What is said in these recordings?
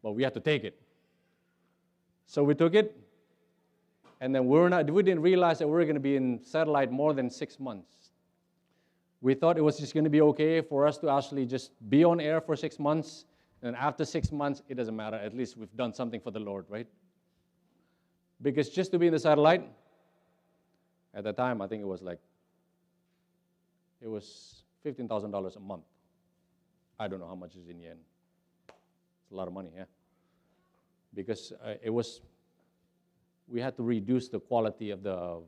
but we had to take it. So we took it, and then we didn't realize that we were going to be in satellite more than 6 months. We thought it was just going to be okay for us to actually just be on air for 6 months, and after 6 months, it doesn't matter. At least we've done something for the Lord, right? Because just to be in the satellite, at the time, I think it was $15,000 a month. I don't know how much is in yen. It's a lot of money, yeah? Because we had to reduce the quality of the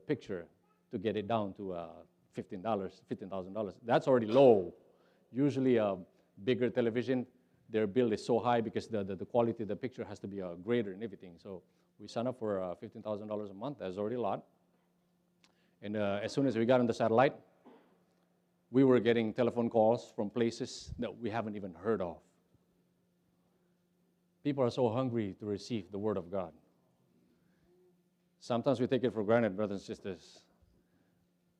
picture to get it down to $15,000. That's already low. Usually a bigger television, their bill is so high because the quality of the picture has to be greater and everything. So we signed up for $15,000 a month. That's already a lot. And as soon as we got on the satellite, we were getting telephone calls from places that we haven't even heard of. People are so hungry to receive the Word of God. Sometimes we take it for granted, brothers and sisters.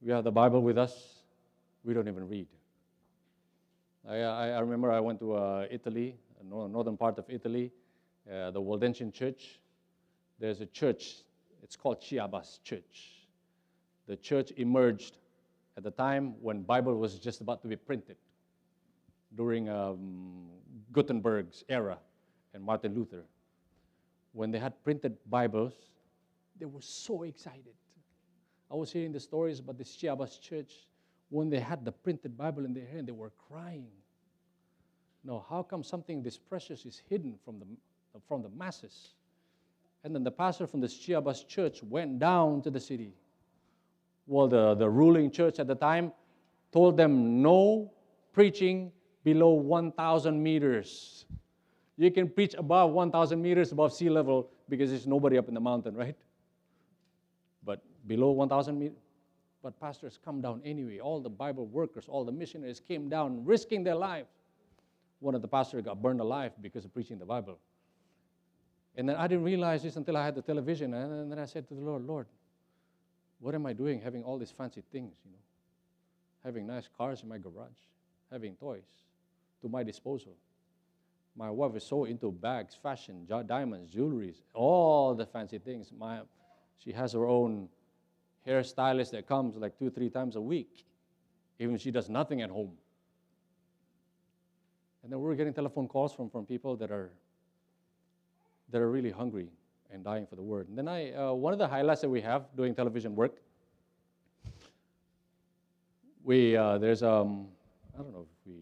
We have the Bible with us. We don't even read. I remember I went to Italy, northern part of Italy, the Waldensian Church. There's a church. It's called Chiabas Church. The church emerged at the time when Bible was just about to be printed during Gutenberg's era and Martin Luther. When they had printed Bibles, they were so excited. I was hearing the stories about this Chiabas church. When they had the printed Bible in their hand, they were crying. No, how come something this precious is hidden from the masses? And then the pastor from this Chiabas church went down to the city. Well, the ruling church at the time told them no preaching below 1,000 meters. You can preach above 1,000 meters above sea level because there's nobody up in the mountain, right? But below 1,000 meters, but pastors come down anyway. All the Bible workers, all the missionaries came down risking their lives. One of the pastors got burned alive because of preaching the Bible. And then I didn't realize this until I had the television. And then I said to the Lord, Lord, what am I doing having all these fancy things, Having nice cars in my garage, having toys to my disposal. My wife is so into bags, fashion, diamonds, jewelries, all the fancy things. She has her own hairstylist that comes like 2-3 times a week, even if she does nothing at home. And then we're getting telephone calls from people that are really hungry and dying for the Word. And then one of the highlights that we have doing television work, there's I don't know if we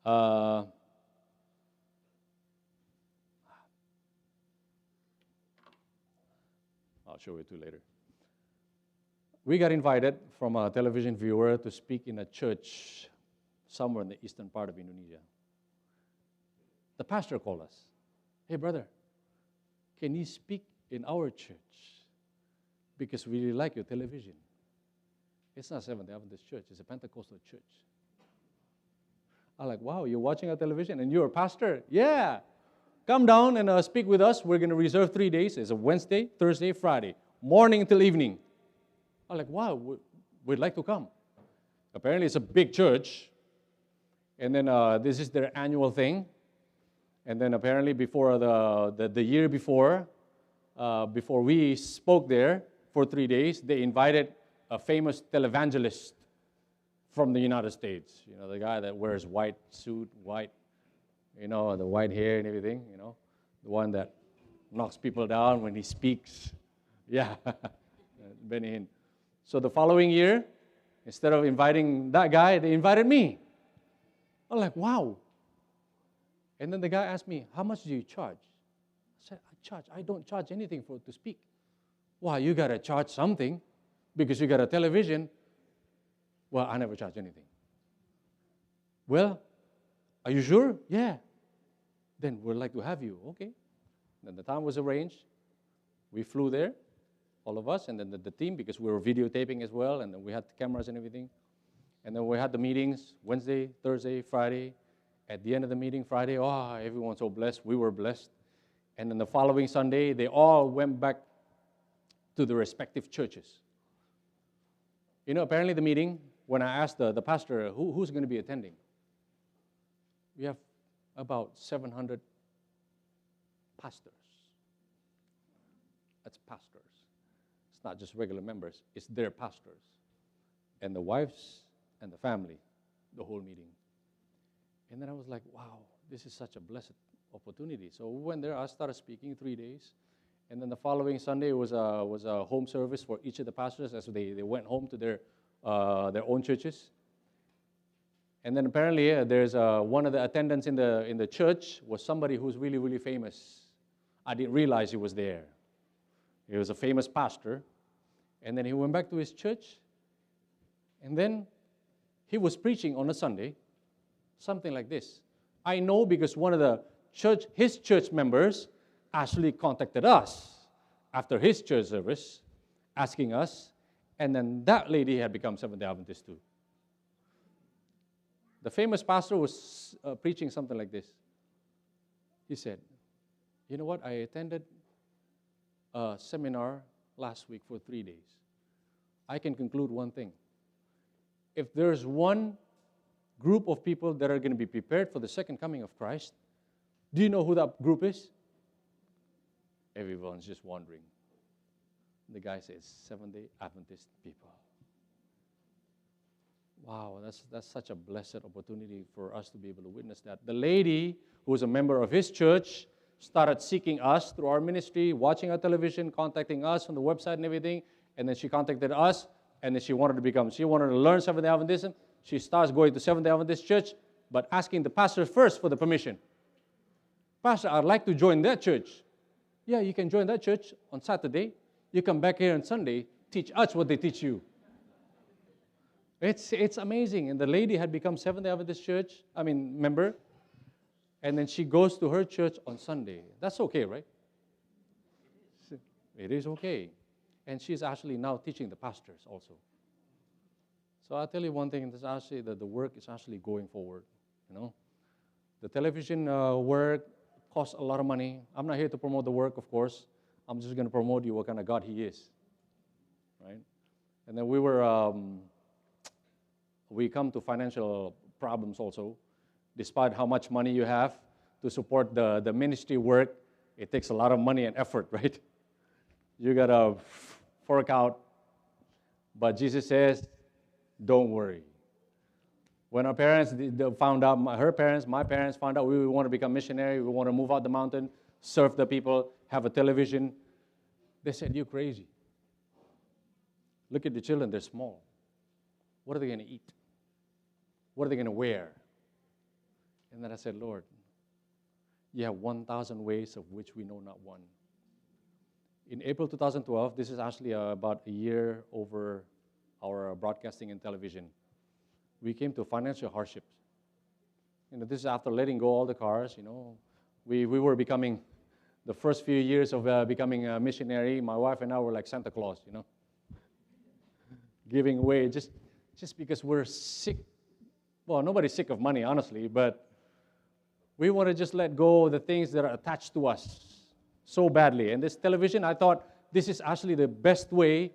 I'll show it to you later. We got invited from a television viewer to speak in a church somewhere in the eastern part of Indonesia. The pastor called us. Hey, brother, can you speak in our church? Because we really like your television. It's not Seventh-day Adventist church. It's a Pentecostal church. I'm like, wow, you're watching our television and you're a pastor? Yeah. Come down and speak with us. We're going to reserve 3 days. It's a Wednesday, Thursday, Friday, morning until evening. I'm like, wow, we'd like to come. Apparently, it's a big church. And then this is their annual thing. And then apparently before the year before we spoke there for 3 days, they invited a famous televangelist from the United States. The guy that wears white suit, the white hair and everything, the one that knocks people down when he speaks. Yeah, Benny Hinn. So the following year, instead of inviting that guy, they invited me. I'm like, wow. And then the guy asked me, how much do you charge? I said, I don't charge anything to speak. Well, you got to charge something because you got a television. Well, I never charge anything. Well, are you sure? Yeah. Then we'd like to have you. Okay. Then the time was arranged. We flew there, all of us, and then the team, because we were videotaping as well, and then we had cameras and everything. And then we had the meetings Wednesday, Thursday, Friday. At the end of the meeting Friday, everyone's so blessed. We were blessed. And then the following Sunday, they all went back to the respective churches. Apparently the meeting, when I asked the pastor, who's going to be attending? We have about 700 pastors. That's pastors. It's not just regular members, it's their pastors. And the wives and the family, the whole meeting. And then I was like, wow, this is such a blessed opportunity. So we went there, I started speaking 3 days. And then the following Sunday was a home service for each of the pastors as they went home to their own churches. And then apparently there's one of the attendants in the church was somebody who's really, really famous. I didn't realize he was there. He was a famous pastor. And then he went back to his church. And then he was preaching on a Sunday, something like this. I know because one of his church members actually contacted us after his church service, asking us, and then that lady had become Seventh-day Adventist too. The famous pastor was preaching something like this. He said, you know what, I attended a seminar last week for 3 days. I can conclude one thing. If there's one group of people that are going to be prepared for the second coming of Christ, do you know who that group is? Everyone's just wondering. The guy says, Seventh-day Adventist people. Wow, that's such a blessed opportunity for us to be able to witness that. The lady who was a member of his church started seeking us through our ministry, watching our television, contacting us on the website and everything, and then she contacted us, and then she wanted to learn Seventh-day Adventism. She starts going to Seventh-day Adventist church, but asking the pastor first for the permission. Pastor, I'd like to join that church. Yeah, you can join that church on Saturday. You come back here on Sunday, teach us what they teach you. It's amazing. And the lady had become Seventh-day Adventist member. And then she goes to her church on Sunday. That's okay, right? It is okay. And she's actually now teaching the pastors also. So I'll tell you one thing, this actually the work is actually going forward. The television work costs a lot of money. I'm not here to promote the work, of course. I'm just going to promote you what kind of God He is, right? And then we come to financial problems also. Despite how much money you have to support the ministry work, it takes a lot of money and effort, right? You got to fork out. But Jesus says, don't worry. When our parents found out, my parents found out we want to become missionary, we want to move out the mountain, serve the people, have a television, they said, you're crazy. Look at the children, they're small. What are they going to eat? What are they going to wear? And then I said, Lord, you have 1,000 ways of which we know not one. In April 2012, this is actually about a year over our broadcasting and television, we came to financial hardships. This is after letting go all the cars, We were becoming, the first few years of becoming a missionary, my wife and I were like Santa Claus, Giving away just because we're sick. Well, nobody's sick of money, honestly, but we want to just let go of the things that are attached to us so badly. And this television, I thought this is actually the best way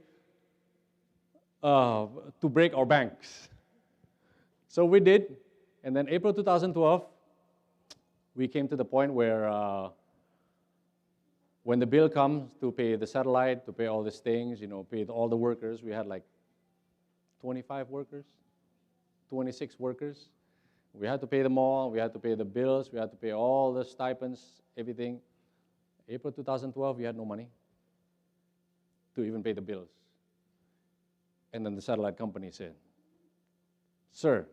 to break our banks. So we did. And then April 2012, we came to the point where when the bill comes to pay the satellite, to pay all these things, pay all the workers, we had like 25 workers, 26 workers. We had to pay them all. We had to pay the bills. We had to pay all the stipends, everything. April 2012, we had no money to even pay the bills. And then the satellite company said, sir,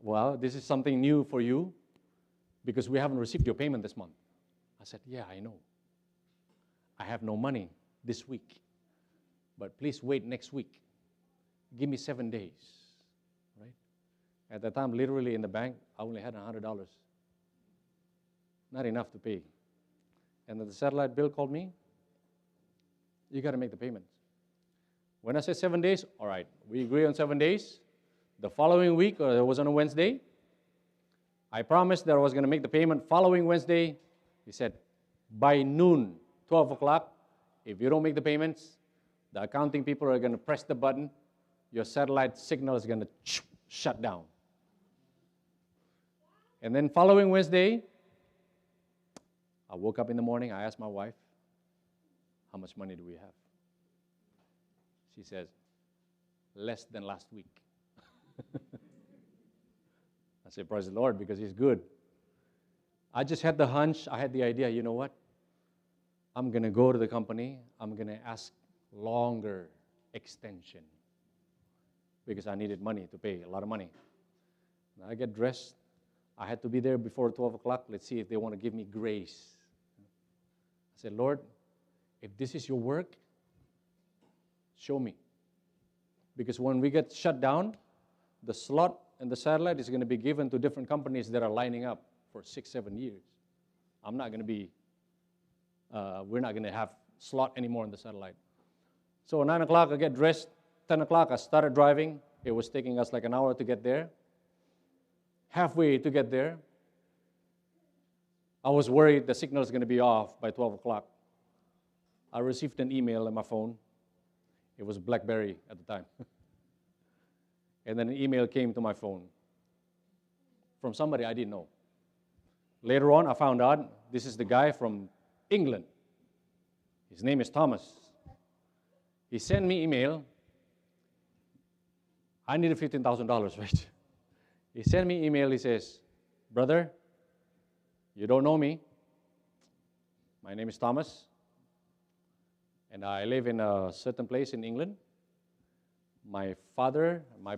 well, this is something new for you because we haven't received your payment this month. I said, yeah, I know. I have no money this week, but please wait next week. Give me 7 days, right? At that time, literally in the bank, I only had $100. Not enough to pay. And then the satellite bill called me. You got to make the payments. When I said 7 days, all right, we agree on 7 days. The following week, or it was on a Wednesday, I promised that I was going to make the payment following Wednesday. He said, by noon, 12 o'clock, if you don't make the payments, the accounting people are going to press the button. Your satellite signal is going to shut down. And then following Wednesday, I woke up in the morning, I asked my wife, how much money do we have? She says, less than last week. I said, praise the Lord, because He's good. I just had the hunch, I had the idea, you know what? I'm going to go to the company, I'm going to ask longer extension because I needed money to pay, a lot of money. I get dressed. I had to be there before 12 o'clock. Let's see if they want to give me grace. I said, Lord, if this is your work, show me. Because when we get shut down, the slot and the satellite is going to be given to different companies that are lining up for 6-7 years. I'm not going to be, we're not going to have slot anymore in the satellite. So 9 o'clock, I get dressed. 10 o'clock, I started driving. It was taking us like an hour to get there. Halfway to get there, I was worried the signal is going to be off by 12 o'clock. I received an email on my phone. It was BlackBerry at the time. And then an email came to my phone from somebody I didn't know. Later on, I found out this is the guy from England. His name is Thomas. He sent me email. I needed $15,000, right? He sent me email. He says, brother, you don't know me. My name is Thomas, and I live in a certain place in England. My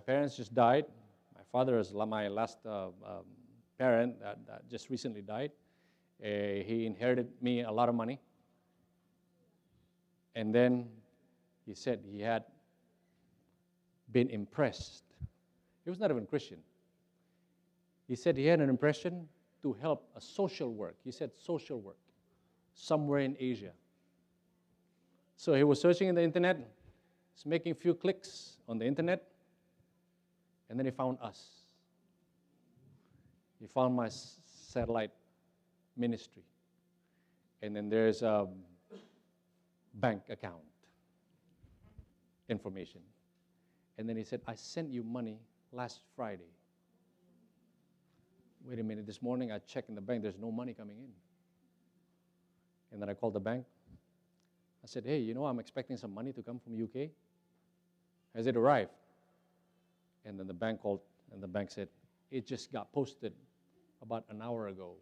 parents just died. My father is my last parent that just recently died. He inherited me a lot of money. And then he said he had been impressed. He was not even Christian. He said he had an impression to help a social work. He said social work somewhere in Asia. So he was searching in the internet. He's making a few clicks on the internet. And then he found us. He found my satellite ministry. And then there's a bank account information. And then he said, I sent you money last Friday. Wait a minute, this morning I checked in the bank, there's no money coming in. And then I called the bank. I said, hey, you know, I'm expecting some money to come from UK. Has it arrived? And then the bank called, and the bank said, it just got posted about an hour ago.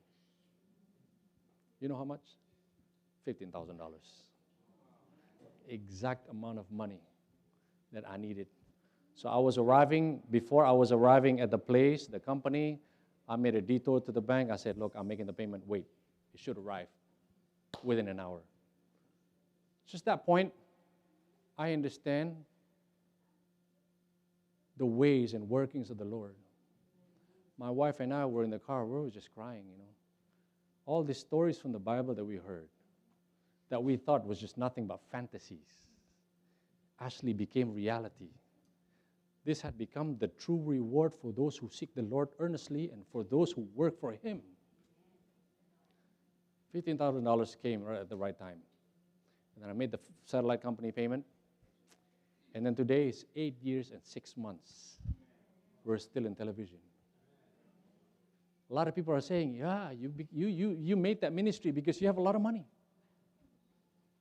You know how much? $15,000. Exact amount of money that I needed. So before I was arriving at the place, the company, I made a detour to the bank. I said, look, I'm making the payment. Wait, it should arrive within an hour. Just that point, I understand the ways and workings of the Lord. My wife and I were in the car. We were just crying, you know. All these stories from the Bible that we heard, that we thought was just nothing but fantasies, actually became reality. This had become the true reward for those who seek the Lord earnestly and for those who work for Him. $15,000 came right at the right time. And then I made the satellite company payment. And then today is 8 years and 6 months. We're still in television. A lot of people are saying, yeah, you made that ministry because you have a lot of money.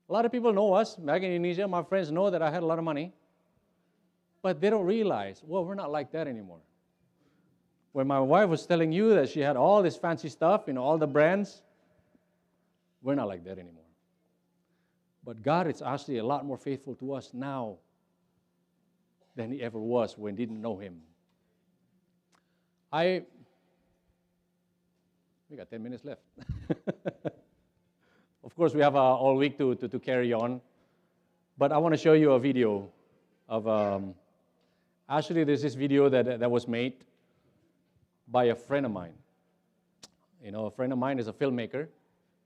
A lot of people know us. Back in Indonesia, my friends know that I had a lot of money. But they don't realize, well, we're not like that anymore. When my wife was telling you that she had all this fancy stuff, you know, all the brands, we're not like that anymore. But God is actually a lot more faithful to us now than He ever was when we didn't know Him. We got 10 minutes left. Of course, we have all week to carry on. But I want to show you a video of... Actually, there's this video that was made by a friend of mine. You know, a friend of mine is a filmmaker.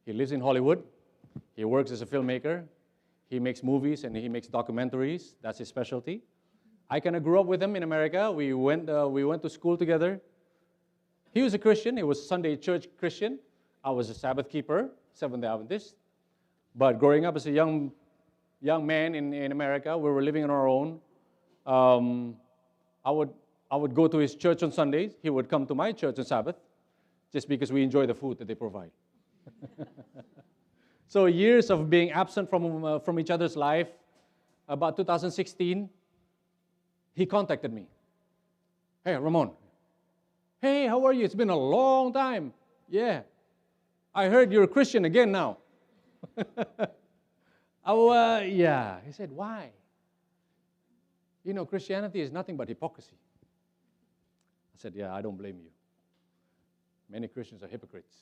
He lives in Hollywood. He works as a filmmaker. He makes movies and he makes documentaries. That's his specialty. I kind of grew up with him in America. We went to school together. He was a Christian. He was Sunday church Christian. I was a Sabbath keeper, Seventh-day Adventist. But growing up as a young man in America, we were living on our own. I would go to his church on Sundays. He would come to my church on Sabbath. just because we enjoy the food that they provide. So years of being absent from each other's life, about 2016, he contacted me. Hey, Ramon. Hey, how are you? It's been a long time. Yeah. I heard you're a Christian again now. Oh, yeah. He said, why? You know, Christianity is nothing but hypocrisy. I said, yeah, I don't blame you. Many Christians are hypocrites.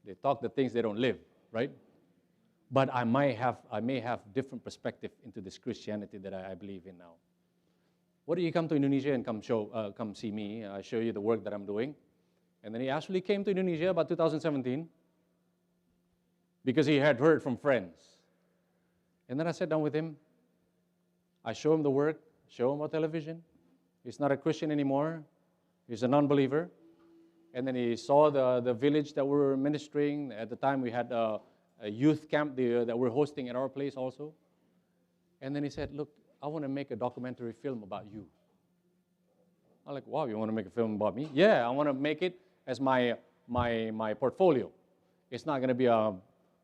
They talk the things they don't live, right? But I may have different perspective into this Christianity that I believe in now. Why don't you come to Indonesia and come see me? I show you the work that I'm doing. And then he actually came to Indonesia about 2017 because he had heard from friends. And then I sat down with him. I show him the work, show him our television. He's not a Christian anymore. He's a non-believer. And then he saw the village that we were ministering. At the time, we had a youth camp that we're hosting at our place also. And then he said, look, I want to make a documentary film about you. I'm like, wow, you want to make a film about me? Yeah, I want to make it as my portfolio. It's not going to be a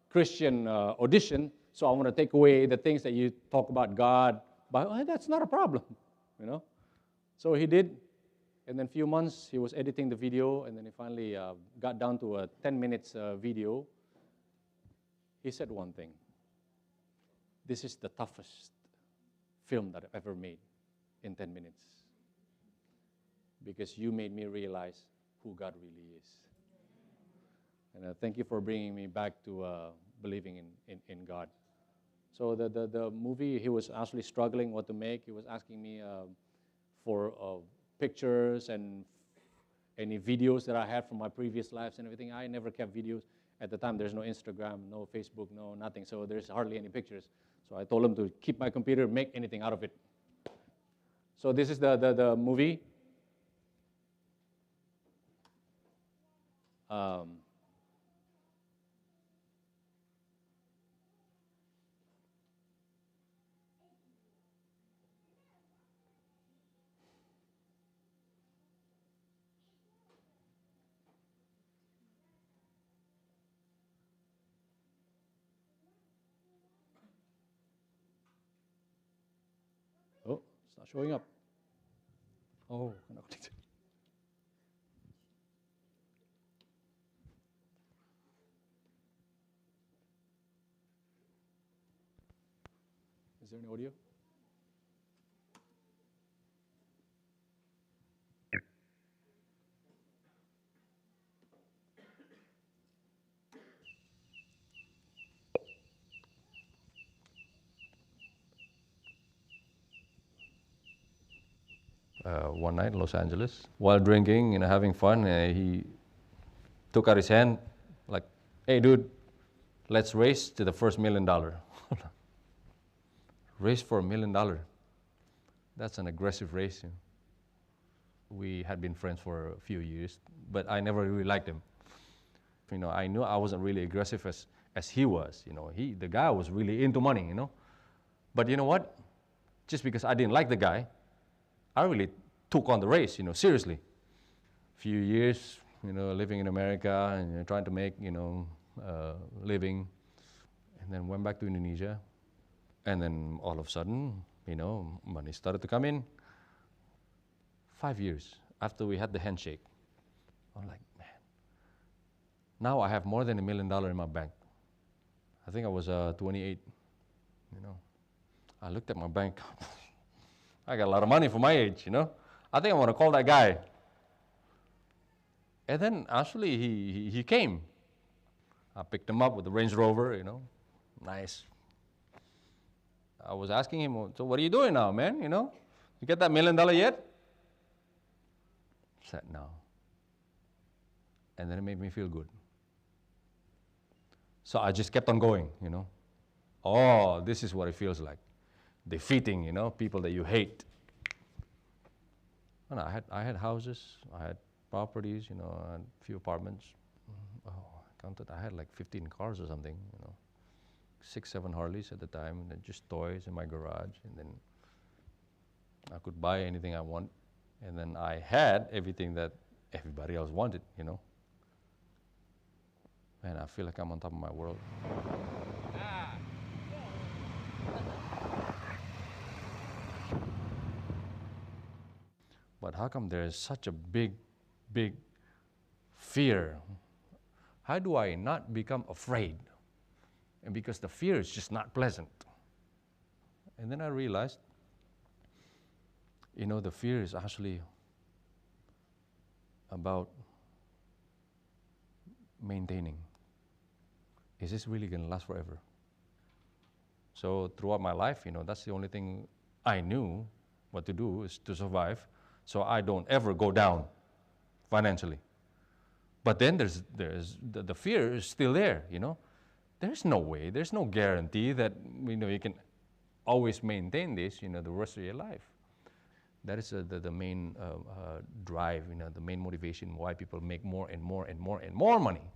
Christian audition, so I want to take away the things that you talk about God. But that's not a problem, you know. So he did. And then a few months, he was editing the video, and then he finally got down to a 10 minutes video. He said one thing. This is the toughest film that I've ever made in 10 minutes. Because you made me realize who God really is. And thank you for bringing me back to believing in God. So the movie, he was actually struggling what to make. He was asking me for pictures and any videos that I had from my previous lives and everything. I never kept videos. At the time, there's no Instagram, no Facebook, no nothing. So there's hardly any pictures. So I told him to keep my computer, make anything out of it. So this is the movie. Oh, it's not showing up. Oh, connected. Is there any audio? One night in Los Angeles, while drinking, having fun, he took out his hand, like, "Hey, dude, let's race to the first $1 million." Race for $1 million. That's an aggressive race. We had been friends for a few years, but I never really liked him. I knew I wasn't really aggressive as he was. The guy was really into money. But you know what? Just because I didn't like the guy, I really took on the race, seriously. A few years, living in America and trying to make, living, and then went back to Indonesia. And then all of a sudden, money started to come in. 5 years after we had the handshake, I'm like, man, now I have more than $1 million in my bank. I think I was 28, I looked at my bank. I got a lot of money for my age, I think I want to call that guy. And then actually he came. I picked him up with the Range Rover, nice. I was asking him, so what are you doing now, man? You get that $1 million yet? He said, no. And then it made me feel good. So I just kept on going, Oh, this is what it feels like. Defeating, people that you hate. And I had houses, I had properties, I had a few apartments. Oh, I counted, I had like 15 cars or something, 6, 7 Harleys at the time, and then just toys in my garage, and then I could buy anything I want. And then I had everything that everybody else wanted, Man, I feel like I'm on top of my world. But how come there is such a big, big fear? How do I not become afraid? And because the fear is just not pleasant. And then I realized, the fear is actually about maintaining. Is this really going to last forever? So throughout my life, that's the only thing I knew what to do is to survive, so I don't ever go down financially. But then there's the fear is still there, There's no way, there's no guarantee that you can always maintain this, the rest of your life. That is the main drive, the main motivation why people make more and more and more and more money.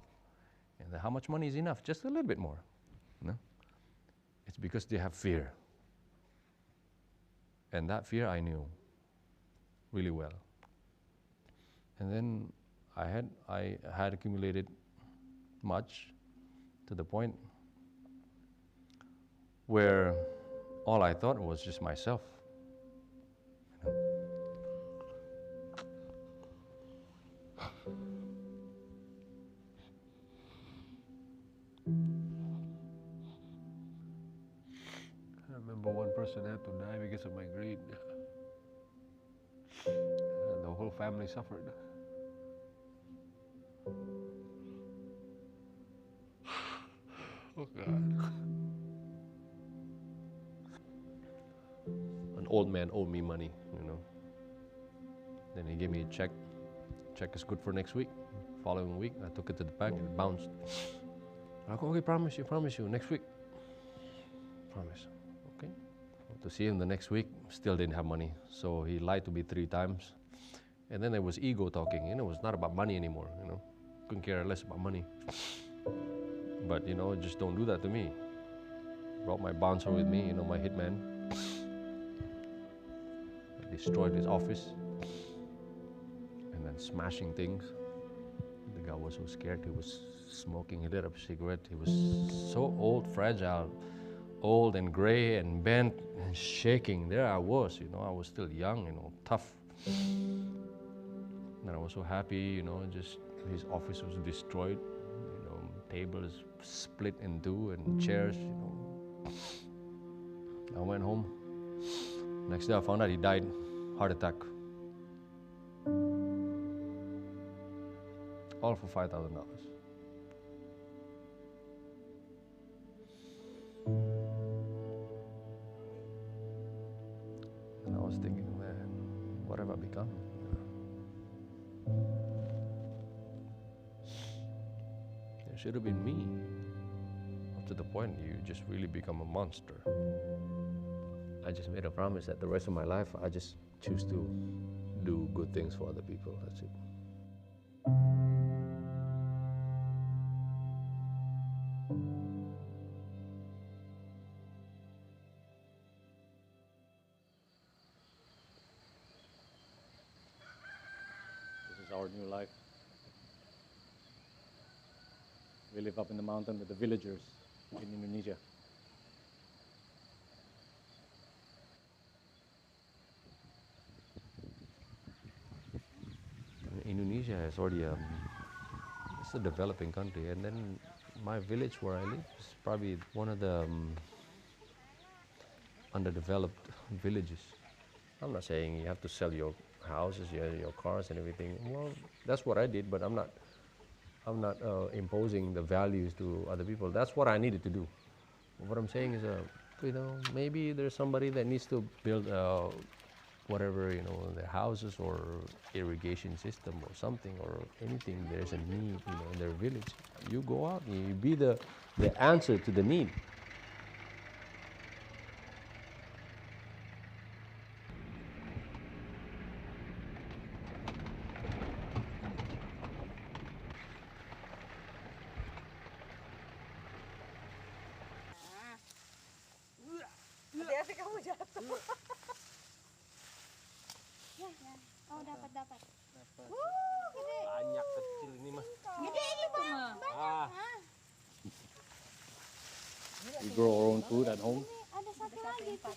And how much money is enough? Just a little bit more. It's because they have fear. And that fear I knew really well. And then I had accumulated much to the point where all I thought was just myself. I remember one person had to die because of my greed. And the whole family suffered. Oh God. An old man owed me money, Then he gave me a check. Check is good for next week. Following week, I took it to the bank and it bounced. I go, okay, promise you, next week. Promise. Okay. To see him the next week, still didn't have money. So he lied to me 3 times. And then there was ego talking. It was not about money anymore, Couldn't care less about money. But, just don't do that to me. Brought my bouncer with me, my hitman. I destroyed his office. And then smashing things. The guy was so scared. He was smoking. He lit up a cigarette. He was so old, fragile, old and gray and bent and shaking. There I was, I was still young, tough. And I was so happy, just his office was destroyed. Tables split in 2 and chairs, I went home. Next day I found out he died, heart attack. All for $5,000. And I was thinking, man, what have I become? It should have been me. Up to the point you just really become a monster. I just made a promise that the rest of my life I just choose to do good things for other people. That's it. This is our new life. We live up in the mountain with the villagers in Indonesia. Indonesia is already it's a developing country, and then my village where I live is probably one of the underdeveloped villages. I'm not saying you have to sell your houses, your cars, and everything. Well, that's what I did, but I'm not imposing the values to other people. That's what I needed to do. What I'm saying is, maybe there's somebody that needs to build whatever, their houses or irrigation system or something or anything. There's a need, in their village. You go out and you be the answer to the need. Hati-hati kamu jatuh. Ya, ya. Oh, dapat. Banyak kecil ini mah. Gede ini, Bang. Banyak. We grow our own food at home. Ada satu lagi tuh.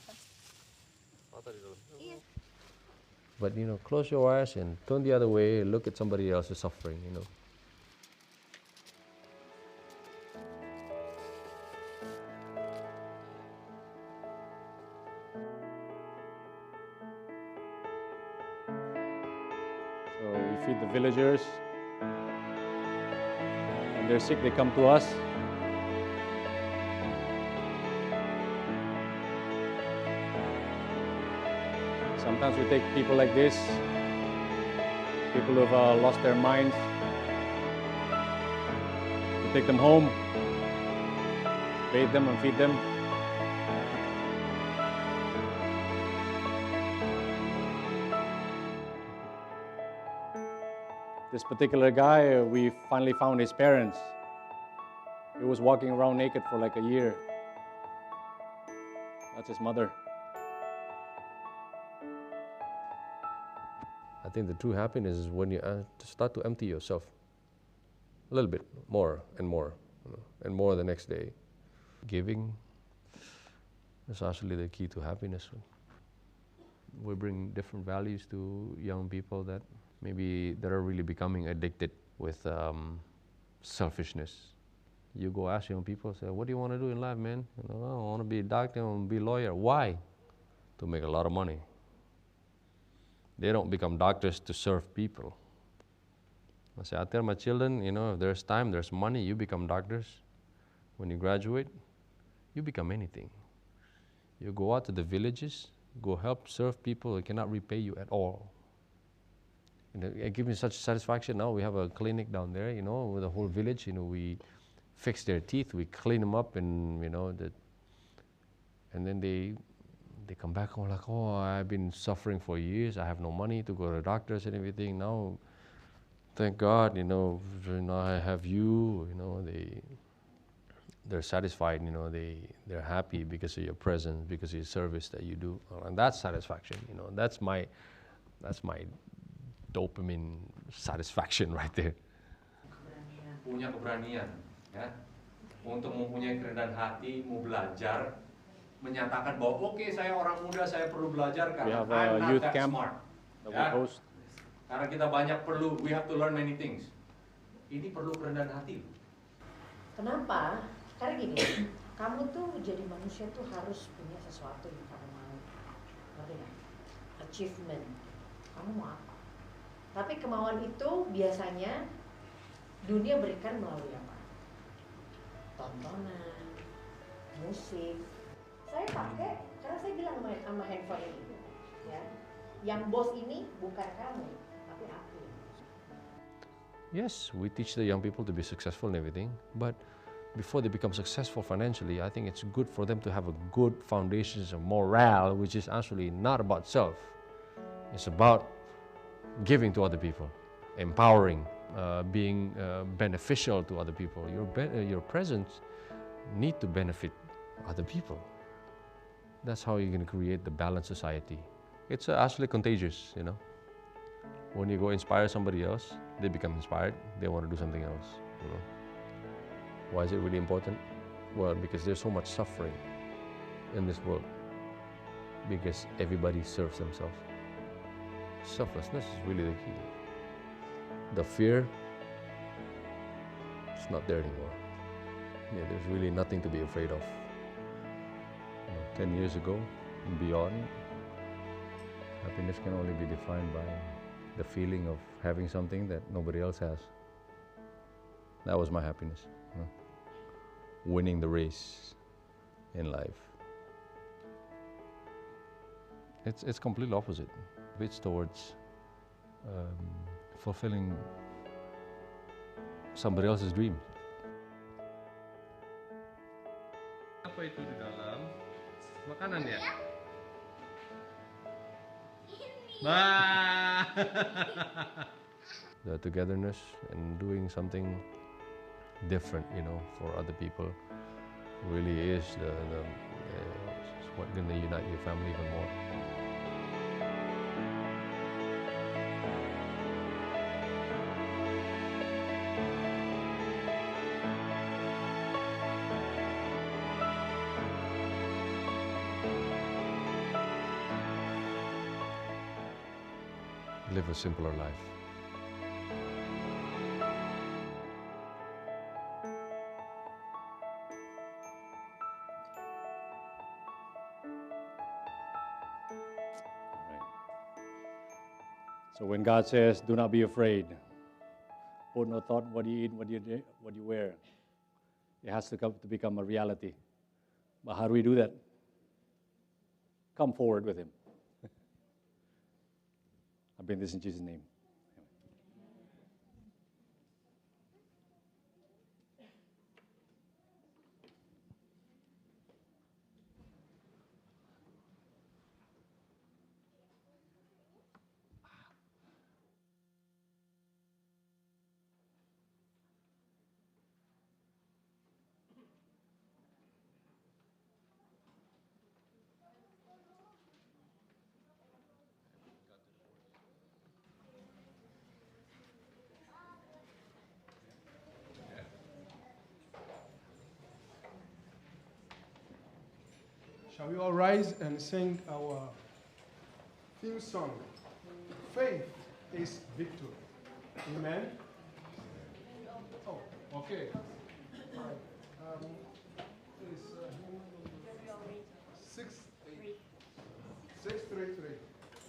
But close your eyes and turn the other way, look at somebody else's suffering, So we feed the villagers. When they're sick, they come to us. Sometimes we take people like this, people who have lost their minds. We take them home, bathe them and feed them. This particular guy, we finally found his parents. He was walking around naked for like a year. That's his mother. I think the true happiness is when you start to empty yourself a little bit more and more, and more the next day. Giving is actually the key to happiness. We bring different values to young people that maybe that are really becoming addicted with selfishness. You go ask young people, say, what do you want to do in life, man? I want to be a doctor, I want to be a lawyer. Why? To make a lot of money. They don't become doctors to serve people. I say, I tell my children, if there's time, there's money, you become doctors. When you graduate, you become anything. You go out to the villages, go help serve people who cannot repay you at all. It gives me such satisfaction. Now we have a clinic down there, with the whole village. We fix their teeth, we clean them up, and and then they come back home like, oh, I've been suffering for years. I have no money to go to doctors and everything. Now, thank God, I have you. They're satisfied. They're happy because of your presence, because of your service that you do, and that's satisfaction. That's my dopamine satisfaction right there. Punya keberanian, ya, untuk mempunyai kerendahan hati, mau belajar, menyatakan bahwa oke, saya orang muda, saya perlu belajar We karena have I'm a not youth that camp smart. that we Ya, host. karena kita banyak perlu, we have to learn many things. Ini perlu kerendahan hati. Kenapa? Karena gini, kamu tuh jadi manusia tuh harus punya sesuatu yang kamu mau. Ngerti nggak? Achievement. Kamu mau apa? Tapi kemauan itu biasanya dunia berikan melalui apa? Tontonan, musik. Saya pakai karena saya bilang sama handphone ini, ya, yang bos ini bukan kamu, tapi aku. Yes, we teach the young people to be successful and everything, but before they become successful financially, I think it's good for them to have a good foundations of morale, which is actually not about self. It's about giving to other people, empowering, being beneficial to other people. Your presence need to benefit other people. That's how you're going to create the balanced society. It's actually contagious, When you go inspire somebody else, they become inspired. They want to do something else. Why is it really important? Well, because there's so much suffering in this world. Because everybody serves themselves. Selflessness is really the key. The fear, it's not there anymore. Yeah, there's really nothing to be afraid of. 10 years ago and beyond, happiness can only be defined by the feeling of having something that nobody else has. That was my happiness. Winning the race in life. It's completely opposite. It's towards fulfilling somebody else's dream. Apa itu di dalam? Makanan ya? Bah. The togetherness and doing something different, for other people really is what going to unite your family even more. live a simpler life. Right. So when God says, do not be afraid, put no thought what you eat, what you wear, it has to become a reality. But how do we do that? Come forward with Him. I bring this in Jesus' name. Shall we all rise and sing our theme song? Faith is victory. Amen? Oh, okay. All right. It's 633.